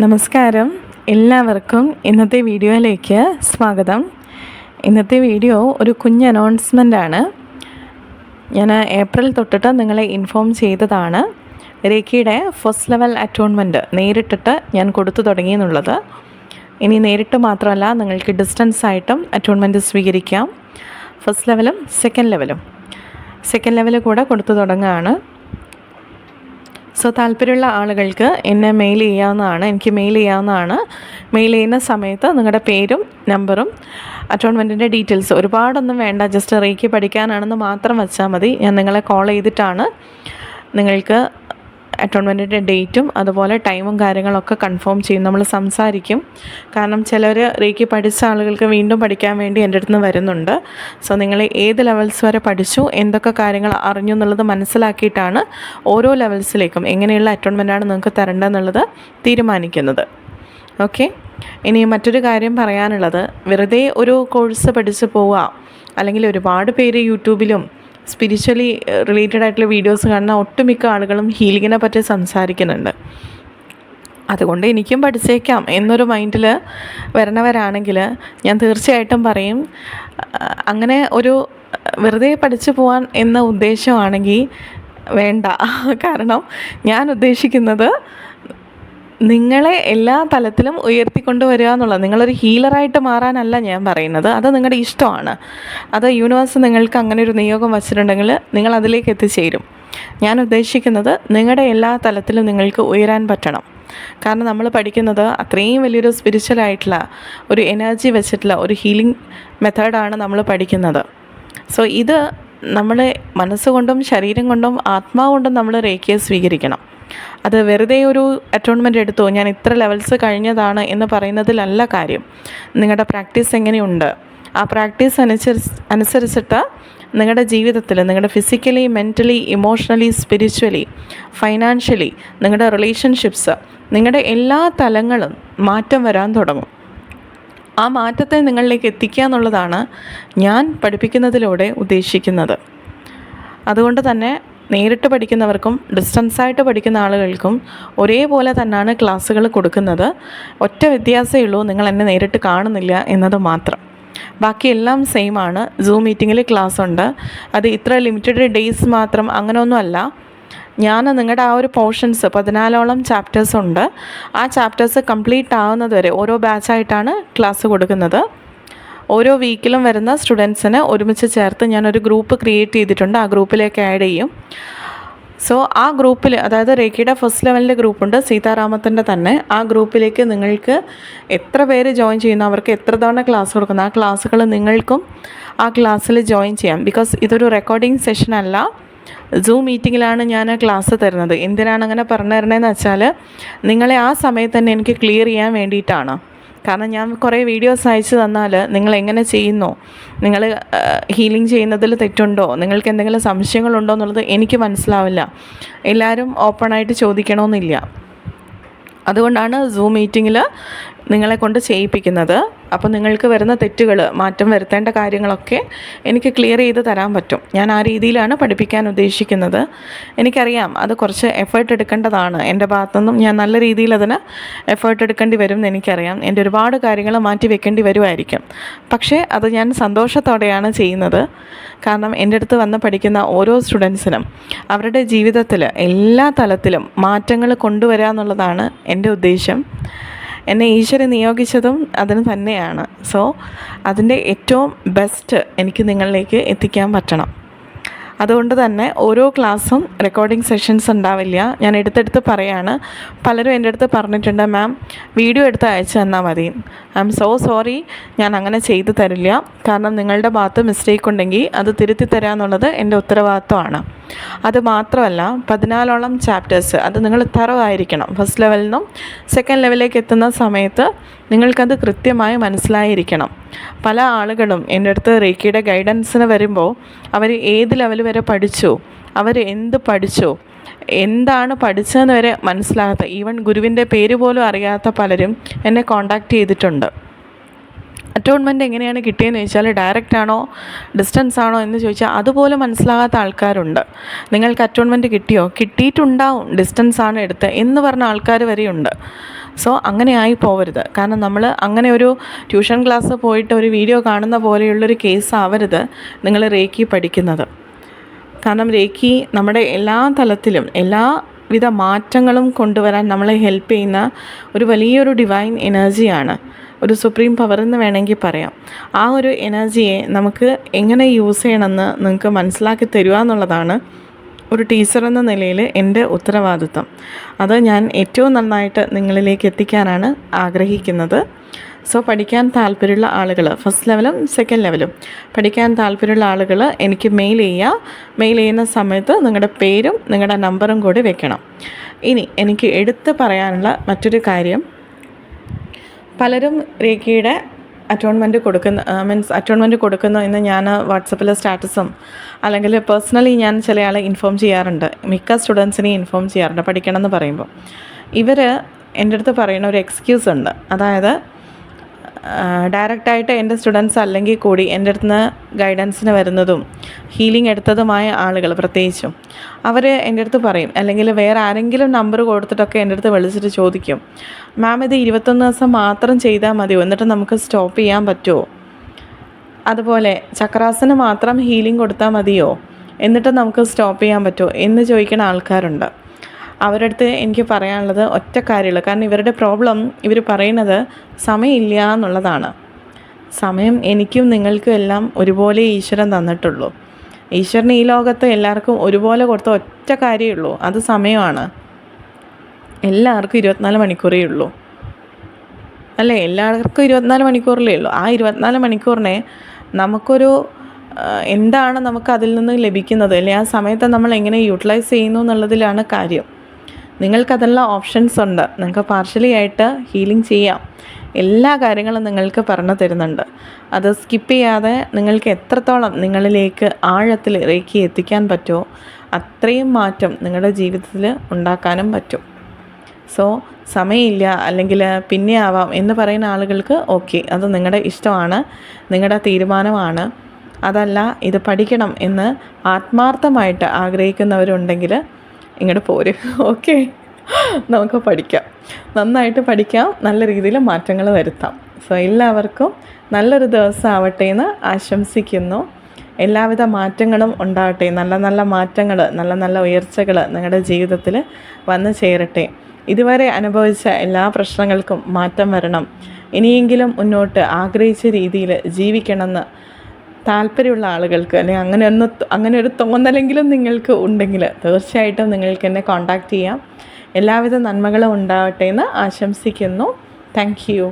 നമസ്കാരം, എല്ലാവർക്കും ഇന്നത്തെ വീഡിയോയിലേക്ക് സ്വാഗതം. ഇന്നത്തെ വീഡിയോ ഒരു കുഞ്ഞ് അനൗൺസ്മെൻ്റാണ്. ഞാൻ ഏപ്രിൽ തൊട്ടിട്ട് നിങ്ങളെ ഇൻഫോം ചെയ്തതാണ് രേഖയുടെ ഫസ്റ്റ് ലെവൽ അറ്റോൺമെൻറ്റ് നേരിട്ടിട്ട് ഞാൻ കൊടുത്തു തുടങ്ങിയെന്നുള്ളത്. ഇനി നേരിട്ട് മാത്രമല്ല, നിങ്ങൾക്ക് ഡിസ്റ്റൻസ് ആയിട്ടും അറ്റോൺമെൻറ്റ് സ്വീകരിക്കാം. ഫസ്റ്റ് ലെവലും സെക്കൻഡ് ലെവൽ കൂടെ കൊടുത്തു തുടങ്ങുകയാണ്. സോ താല്പര്യമുള്ള ആളുകൾക്ക് എന്നെ എനിക്ക് മെയിൽ ചെയ്യാവുന്നതാണ്. മെയിൽ ചെയ്യുന്ന സമയത്ത് നിങ്ങളുടെ പേരും നമ്പറും അറ്റോൺമെൻറ്റിൻ്റെ ഡീറ്റെയിൽസ് ഒരുപാടൊന്നും വേണ്ട, ജസ്റ്റ് റേക്ക് പഠിക്കാനാണെന്ന് മാത്രം വെച്ചാൽ മതി. ഞാൻ നിങ്ങളെ കോൾ ചെയ്തിട്ടാണ് നിങ്ങൾക്ക് അറ്റോൺമെൻറ്റിൻ്റെ ഡേറ്റും അതുപോലെ ടൈമും കാര്യങ്ങളൊക്കെ കൺഫേം ചെയ്യും. നമ്മൾ സംസാരിക്കും. കാരണം ചിലർ റേക്ക് പഠിച്ച ആളുകൾക്ക് വീണ്ടും പഠിക്കാൻ വേണ്ടി എൻ്റെ അടുത്ത് നിന്ന് വരുന്നുണ്ട്. സോ നിങ്ങൾ ഏത് ലെവൽസ് വരെ പഠിച്ചു, എന്തൊക്കെ കാര്യങ്ങൾ അറിഞ്ഞു എന്നുള്ളത് മനസ്സിലാക്കിയിട്ടാണ് ഓരോ ലെവൽസിലേക്കും എങ്ങനെയുള്ള അറ്റോൺമെൻറ്റാണ് നിങ്ങൾക്ക് തരേണ്ടതെന്നുള്ളത് തീരുമാനിക്കുന്നത്. ഓക്കെ. ഇനി മറ്റൊരു കാര്യം പറയാനുള്ളത്, വെറുതെ ഒരു കോഴ്സ് പഠിച്ച് പോവുക, അല്ലെങ്കിൽ ഒരുപാട് പേര് യൂട്യൂബിലും സ്പിരിച്വലി റിലേറ്റഡ് ആയിട്ടുള്ള വീഡിയോസ് കാണുന്ന ഒട്ടുമിക്ക ആളുകളും ഹീലിങ്ങിനെ പറ്റി സംസാരിക്കുന്നുണ്ട്. അതുകൊണ്ട് എനിക്കും പഠിച്ചേക്കാം എന്നൊരു മൈൻഡിൽ വരണവരാണെങ്കിൽ ഞാൻ തീർച്ചയായിട്ടും പറയും, അങ്ങനെ ഒരു വെറുതെ പഠിച്ചു പോകാൻ എന്ന ഉദ്ദേശമാണെങ്കിൽ വേണ്ട. കാരണം ഞാൻ ഉദ്ദേശിക്കുന്നത് നിങ്ങളെ എല്ലാ തലത്തിലും ഉയർത്തിക്കൊണ്ടുവരിക എന്നുള്ളത്. നിങ്ങളൊരു ഹീലറായിട്ട് മാറാനല്ല ഞാൻ പറയുന്നത്, അത് നിങ്ങളുടെ ഇഷ്ടമാണ്. അത് യൂണിവേഴ്സ് നിങ്ങൾക്ക് അങ്ങനെ ഒരു നിയോഗം വച്ചിട്ടുണ്ടെങ്കിൽ നിങ്ങൾ അതിലേക്ക് എത്തിച്ചേരും. ഞാൻ ഉദ്ദേശിക്കുന്നത് നിങ്ങളുടെ എല്ലാ തലത്തിലും നിങ്ങൾക്ക് ഉയരാൻ പറ്റണം. കാരണം നമ്മൾ പഠിക്കുന്നത് അത്രയും വലിയൊരു സ്പിരിച്വലായിട്ടുള്ള ഒരു എനർജി വെച്ചിട്ടുള്ള ഒരു ഹീലിംഗ് മെത്തേഡാണ് നമ്മൾ പഠിക്കുന്നത്. സോ ഇത് നമ്മൾ മനസ്സുകൊണ്ടും ശരീരം കൊണ്ടും ആത്മാവ് കൊണ്ടും നമ്മൾ റേക്കിയെ സ്വീകരിക്കണം. അത് വെറുതെ ഒരു അറ്റോൺമെൻറ്റ് എടുത്തോ ഞാൻ ഇത്ര ലെവൽസ് കഴിഞ്ഞതാണ് എന്ന് പറയുന്നതിലല്ല കാര്യം. നിങ്ങളുടെ പ്രാക്ടീസ് എങ്ങനെയുണ്ട്, ആ പ്രാക്ടീസ് അനുസരിച്ചിട്ട് നിങ്ങളുടെ ജീവിതത്തിൽ നിങ്ങളുടെ physically, mentally, emotionally, spiritually, financially, നിങ്ങളുടെ റിലേഷൻഷിപ്സ്, നിങ്ങളുടെ എല്ലാ തലങ്ങളും മാറ്റം വരാൻ തുടങ്ങും. ആ മാറ്റത്തെ നിങ്ങളിലേക്ക് എത്തിക്കുക എന്നുള്ളതാണ് ഞാൻ പഠിപ്പിക്കുന്നതിലൂടെ ഉദ്ദേശിക്കുന്നത്. അതുകൊണ്ട് തന്നെ നേരിട്ട് പഠിക്കുന്നവർക്കും ഡിസ്റ്റൻസായിട്ട് പഠിക്കുന്ന ആളുകൾക്കും ഒരേപോലെ തന്നെയാണ് ക്ലാസ്സുകൾ കൊടുക്കുന്നത്. ഒറ്റ വ്യത്യാസമേ ഉള്ളൂ, നിങ്ങൾ എന്നെ നേരിട്ട് കാണുന്നില്ല എന്നത് മാത്രം. ബാക്കിയെല്ലാം സെയിം ആണ്. സൂം മീറ്റിങ്ങിൽ ക്ലാസ് ഉണ്ട്. അത് ഇത്ര ലിമിറ്റഡ് ഡേയ്സ് മാത്രം, അങ്ങനെയൊന്നുമല്ല. ഞാൻ നിങ്ങളുടെ ആ ഒരു പോർഷൻസ് 14ഓളം ചാപ്റ്റേഴ്സ് ഉണ്ട്. ആ ചാപ്റ്റേഴ്സ് കംപ്ലീറ്റ് ആവുന്നത് വരെ ഓരോ ബാച്ചായിട്ടാണ് ക്ലാസ് കൊടുക്കുന്നത്. ഓരോ വീക്കിലും വരുന്ന സ്റ്റുഡൻസിനെ ഒരുമിച്ച് ചേർത്ത് ഞാനൊരു ഗ്രൂപ്പ് ക്രിയേറ്റ് ചെയ്തിട്ടുണ്ട്. ആ ഗ്രൂപ്പിലേക്ക് ആഡ് ചെയ്യും. സോ ആ ഗ്രൂപ്പിൽ, അതായത് റേക്കിയുടെ ഫസ്റ്റ് ലെവലിൻ്റെ ഗ്രൂപ്പുണ്ട്, സീതാരാമത്തിൻ്റെ തന്നെ. ആ ഗ്രൂപ്പിലേക്ക് നിങ്ങൾക്ക് എത്ര പേര് ജോയിൻ ചെയ്യുന്നു, അവർക്ക് എത്ര തവണ ക്ലാസ് കൊടുക്കുന്നു, ആ ക്ലാസ്സുകൾ നിങ്ങൾക്കും ആ ക്ലാസ്സിൽ ജോയിൻ ചെയ്യാം. ബിക്കോസ് ഇതൊരു റെക്കോർഡിംഗ് സെഷൻ അല്ല, സൂം മീറ്റിങ്ങിലാണ് ഞാൻ ക്ലാസ് തരുന്നത്. എന്തിനാണ് അങ്ങനെ പറഞ്ഞു തരണതെന്ന് വെച്ചാൽ നിങ്ങളെ ആ സമയത്ത് തന്നെ എനിക്ക് ക്ലിയർ ചെയ്യാൻ വേണ്ടിയിട്ടാണ്. കാരണം ഞാൻ കുറേ വീഡിയോസ് അയച്ചു തന്നാൽ നിങ്ങൾ എങ്ങനെ ചെയ്യുന്നു, നിങ്ങൾ ഹീലിംഗ് ചെയ്യുന്നതിൽ തെറ്റുണ്ടോ, നിങ്ങൾക്ക് എന്തെങ്കിലും സംശയങ്ങളുണ്ടോ എന്നുള്ളത് എനിക്ക് മനസ്സിലാവില്ല. എല്ലാവരും ഓപ്പണായിട്ട് ചോദിക്കണമെന്നില്ല. അതുകൊണ്ടാണ് സൂം മീറ്റിങ്ങിൽ നിങ്ങളെ കൊണ്ട് ചെയ്യിപ്പിക്കുന്നത്. അപ്പോൾ നിങ്ങൾക്ക് വരുന്ന തെറ്റുകൾ, മാറ്റം വരുത്തേണ്ട കാര്യങ്ങളൊക്കെ എനിക്ക് ക്ലിയർ ചെയ്ത് തരാൻ പറ്റും. ഞാൻ ആ രീതിയിലാണ് പഠിപ്പിക്കാൻ ഉദ്ദേശിക്കുന്നത്. എനിക്കറിയാം അത് കുറച്ച് എഫേർട്ട് എടുക്കേണ്ടതാണ്. എൻ്റെ ഭാഗത്തുനിന്നും ഞാൻ നല്ല രീതിയിൽ അതിന് എഫേർട്ട് എടുക്കേണ്ടി വരും എന്ന് എനിക്കറിയാം. എൻ്റെ ഒരുപാട് കാര്യങ്ങൾ മാറ്റി വെക്കേണ്ടി വരുമായിരിക്കും. പക്ഷേ അത് ഞാൻ സന്തോഷത്തോടെയാണ് ചെയ്യുന്നത്. കാരണം എൻ്റെ അടുത്ത് വന്ന് പഠിക്കുന്ന ഓരോ സ്റ്റുഡൻസിനും അവരുടെ ജീവിതത്തിൽ എല്ലാ തലത്തിലും മാറ്റങ്ങൾ കൊണ്ടുവരിക എന്നുള്ളതാണ് എൻ്റെ ഉദ്ദേശം. എന്നെ ഈശ്വരൻ നിയോഗിച്ചതും അതിന് തന്നെയാണ്. സോ അതിൻ്റെ ഏറ്റവും ബെസ്റ്റ് എനിക്ക് നിങ്ങളിലേക്ക് എത്തിക്കാൻ പറ്റണം. അതുകൊണ്ട് തന്നെ ഓരോ ക്ലാസ്സും റെക്കോർഡിംഗ് സെഷൻസ് ഉണ്ടാവില്ല. ഞാൻ എടുത്തെടുത്ത് പറയാണ്. പലരും എൻ്റെ അടുത്ത് പറഞ്ഞിട്ടുണ്ട്, മാം വീഡിയോ എടുത്ത് അയച്ചു തന്നാൽ മതി. ഐ എം സോ സോറി, ഞാൻ അങ്ങനെ ചെയ്തു തരില്ല. കാരണം നിങ്ങളുടെ ഭാഗത്ത് മിസ്റ്റേക്ക് ഉണ്ടെങ്കിൽ അത് തിരുത്തി തരിക എന്നുള്ളത് എൻ്റെ ഉത്തരവാദിത്വമാണ്. അത് മാത്രമല്ല, 14ഓളം ചാപ്റ്റേഴ്സ്, അത് നിങ്ങൾ തറവായിരിക്കണം. ഫസ്റ്റ് ലെവലിൽ നിന്നും സെക്കൻഡ് ലെവലിലേക്ക് എത്തുന്ന സമയത്ത് നിങ്ങൾക്കത് കൃത്യമായി മനസ്സിലായിരിക്കണം. പല ആളുകളും എൻ്റെ അടുത്ത് റേക്കിയുടെ ഗൈഡൻസിന് വരുമ്പോൾ അവർ ഏത് ലെവൽ വരെ പഠിച്ചു, അവർ എന്ത് പഠിച്ചു, എന്താണ് പഠിച്ചതെന്ന് വരെ മനസ്സിലാകാത്ത, ഈവൻ ഗുരുവിൻ്റെ പേര് പോലും അറിയാത്ത പലരും എന്നെ കോണ്ടാക്റ്റ് ചെയ്തിട്ടുണ്ട്. അറ്റോൺമെൻറ്റ് എങ്ങനെയാണ് കിട്ടിയതെന്ന് ചോദിച്ചാൽ ഡയറക്റ്റ് ആണോ ഡിസ്റ്റൻസ് ആണോ എന്ന് ചോദിച്ചാൽ അതുപോലെ മനസ്സിലാകാത്ത ആൾക്കാരുണ്ട്. നിങ്ങൾക്ക് അറ്റോൺമെൻറ്റ് കിട്ടിയോ, കിട്ടിയിട്ടുണ്ടാവും, ഡിസ്റ്റൻസ് ആണ് എടുത്ത് എന്ന് പറഞ്ഞ ആൾക്കാർ വരെയുണ്ട്. സോ അങ്ങനെ ആയി പോവരുത്. കാരണം നമ്മൾ അങ്ങനെ ഒരു ട്യൂഷൻ ക്ലാസ് പോയിട്ട് ഒരു വീഡിയോ കാണുന്ന പോലെയുള്ളൊരു കേസ് ആവരുത് നിങ്ങൾ റേക്കി പഠിക്കുന്നത്. കാരണം റേക്കി നമ്മുടെ എല്ലാ തലത്തിലും എല്ലാവിധ മാറ്റങ്ങളും കൊണ്ടുവരാൻ നമ്മളെ ഹെൽപ്പ് ചെയ്യുന്ന ഒരു വലിയൊരു ഡിവൈൻ എനർജിയാണ്, ഒരു സുപ്രീം പവർ എന്ന് വേണമെങ്കിൽ പറയാം. ആ ഒരു എനർജിയെ നമുക്ക് എങ്ങനെ യൂസ് ചെയ്യണമെന്ന് നിങ്ങൾക്ക് മനസ്സിലാക്കി തരിക എന്നുള്ളതാണ് ഒരു ടീച്ചർ എന്ന നിലയിൽ എൻ്റെ ഉത്തരവാദിത്വം. അത് ഞാൻ ഏറ്റവും നന്നായിട്ട് നിങ്ങളിലേക്ക് എത്തിക്കാനാണ് ആഗ്രഹിക്കുന്നത്. സോ പഠിക്കാൻ താല്പര്യമുള്ള ആളുകൾ, ഫസ്റ്റ് ലെവലും സെക്കൻഡ് ലെവലും പഠിക്കാൻ താല്പര്യമുള്ള ആളുകൾ എനിക്ക് മെയിൽ ചെയ്യുന്ന സമയത്ത് നിങ്ങളുടെ പേരും നിങ്ങളുടെ നമ്പറും കൂടി വെക്കണം. ഇനി എനിക്ക് എടുത്ത് പറയാനുള്ള മറ്റൊരു കാര്യം, പലരും റേക്കിയുടെ അറ്റോൺമെൻറ്റ് കൊടുക്കുന്നു എന്ന് ഞാൻ വാട്സപ്പിൽ സ്റ്റാറ്റസും അല്ലെങ്കിൽ പേഴ്സണലി ഞാൻ ചില ആളെ ഇൻഫോം ചെയ്യാറുണ്ട്. മിക്ക സ്റ്റുഡൻസിനെയും ഇൻഫോം ചെയ്യാറുണ്ട് പഠിക്കണം എന്ന് പറയുമ്പോൾ. ഇവർ എൻ്റെ അടുത്ത് പറയുന്ന ഒരു എക്സ്ക്യൂസ് ഉണ്ട്. അതായത് ഡയറക്റ്റായിട്ട് എൻ്റെ സ്റ്റുഡൻസ് അല്ലെങ്കിൽ കൂടി എൻ്റെ അടുത്ത് നിന്ന് ഗൈഡൻസിന് വരുന്നതും ഹീലിംഗ് എടുത്തതുമായ ആളുകൾ പ്രത്യേകിച്ചും അവർ എൻ്റെ അടുത്ത് പറയും, അല്ലെങ്കിൽ വേറെ ആരെങ്കിലും നമ്പർ കൊടുത്തിട്ടൊക്കെ എൻ്റെ അടുത്ത് വിളിച്ചിട്ട് ചോദിക്കും, മാം ഇത് 21 ദിവസം മാത്രം ചെയ്താൽ മതിയോ, എന്നിട്ട് നമുക്ക് സ്റ്റോപ്പ് ചെയ്യാൻ പറ്റുമോ? അതുപോലെ ചക്രാസിന് മാത്രം ഹീലിംഗ് കൊടുത്താൽ മതിയോ, എന്നിട്ട് നമുക്ക് സ്റ്റോപ്പ് ചെയ്യാൻ പറ്റുമോ എന്ന് ചോദിക്കുന്ന ആൾക്കാരുണ്ട്. അവരുടെ അടുത്ത് എനിക്ക് പറയാനുള്ളത് ഒറ്റ കാര്യമുള്ളൂ. കാരണം ഇവരുടെ പ്രോബ്ലം ഇവർ പറയുന്നത് സമയമില്ല എന്നുള്ളതാണ്. സമയം എനിക്കും നിങ്ങൾക്കും എല്ലാം ഒരുപോലെ ഈശ്വരൻ തന്നിട്ടുള്ളൂ. ഈശ്വരന് ഈ ലോകത്ത് എല്ലാവർക്കും ഒരുപോലെ കൊടുത്ത ഒറ്റ കാര്യമേ ഉള്ളൂ, അത് സമയമാണ്. എല്ലാവർക്കും 24 മണിക്കൂറേ ഉള്ളൂ, അല്ലേ? എല്ലാവർക്കും 24 മണിക്കൂറിലേ ഉള്ളൂ. ആ 24 മണിക്കൂറിനെ നമുക്കൊരു എന്താണ് നമുക്ക് അതിൽ നിന്ന് ലഭിക്കുന്നത്, അല്ലെങ്കിൽ ആ സമയത്ത് നമ്മൾ എങ്ങനെ യൂട്ടിലൈസ് ചെയ്യുന്നു എന്നുള്ളതിലാണ് കാര്യം. നിങ്ങൾക്കതെല്ലാം ഓപ്ഷൻസ് ഉണ്ട്. നിങ്ങൾക്ക് പാർഷ്യലി ആയിട്ട് ഹീലിംഗ് ചെയ്യാം. എല്ലാ കാര്യങ്ങളും നിങ്ങൾക്ക് പറഞ്ഞു തരുന്നുണ്ട്. അത് സ്കിപ്പ് ചെയ്യാതെ നിങ്ങൾക്ക് എത്രത്തോളം നിങ്ങളിലേക്ക് ആഴത്തിൽ റേക്കി എത്തിക്കാൻ പറ്റുമോ അത്രയും മാറ്റം നിങ്ങളുടെ ജീവിതത്തിൽ ഉണ്ടാക്കാനും പറ്റും. സോ സമയമില്ല അല്ലെങ്കിൽ പിന്നെ ആവാം എന്ന് പറയുന്ന ആളുകൾക്ക് ഓക്കെ, അത് നിങ്ങളുടെ ഇഷ്ടമാണ്, നിങ്ങളുടെ തീരുമാനമാണ്. അതല്ല, ഇത് പഠിക്കണം എന്ന് ആത്മാർത്ഥമായിട്ട് ആഗ്രഹിക്കുന്നവരുണ്ടെങ്കിൽ ഇങ്ങോട്ട് പോര്. ഓക്കെ, നമുക്ക് പഠിക്കാം, നന്നായിട്ട് പഠിക്കാം, നല്ല രീതിയിൽ മാറ്റങ്ങൾ വരുത്താം. സോ എല്ലാവർക്കും നല്ലൊരു ദിവസം ആവട്ടെ എന്ന് ആശംസിക്കുന്നു. എല്ലാവിധ മാറ്റങ്ങളും ഉണ്ടാവട്ടെ, നല്ല നല്ല മാറ്റങ്ങൾ, നല്ല നല്ല ഉയർച്ചകൾ നിങ്ങളുടെ ജീവിതത്തിൽ വന്നു ചേരട്ടെ. ഇതുവരെ അനുഭവിച്ച എല്ലാ പ്രശ്നങ്ങൾക്കും മാറ്റം വരണം. ഇനിയെങ്കിലും മുന്നോട്ട് ആഗ്രഹിച്ച രീതിയിൽ ജീവിക്കണമെന്ന് താല്പര്യമുള്ള ആളുകൾക്ക്, അല്ലെങ്കിൽ അങ്ങനെ ഒരു തോന്നലെങ്കിലും നിങ്ങൾക്ക് ഉണ്ടെങ്കിൽ തീർച്ചയായിട്ടും നിങ്ങൾക്ക് എന്നെ കോൺടാക്റ്റ് ചെയ്യാം. എല്ലാവിധ നന്മകളും ഉണ്ടാവട്ടെ എന്ന് ആശംസിക്കുന്നു. Thank you.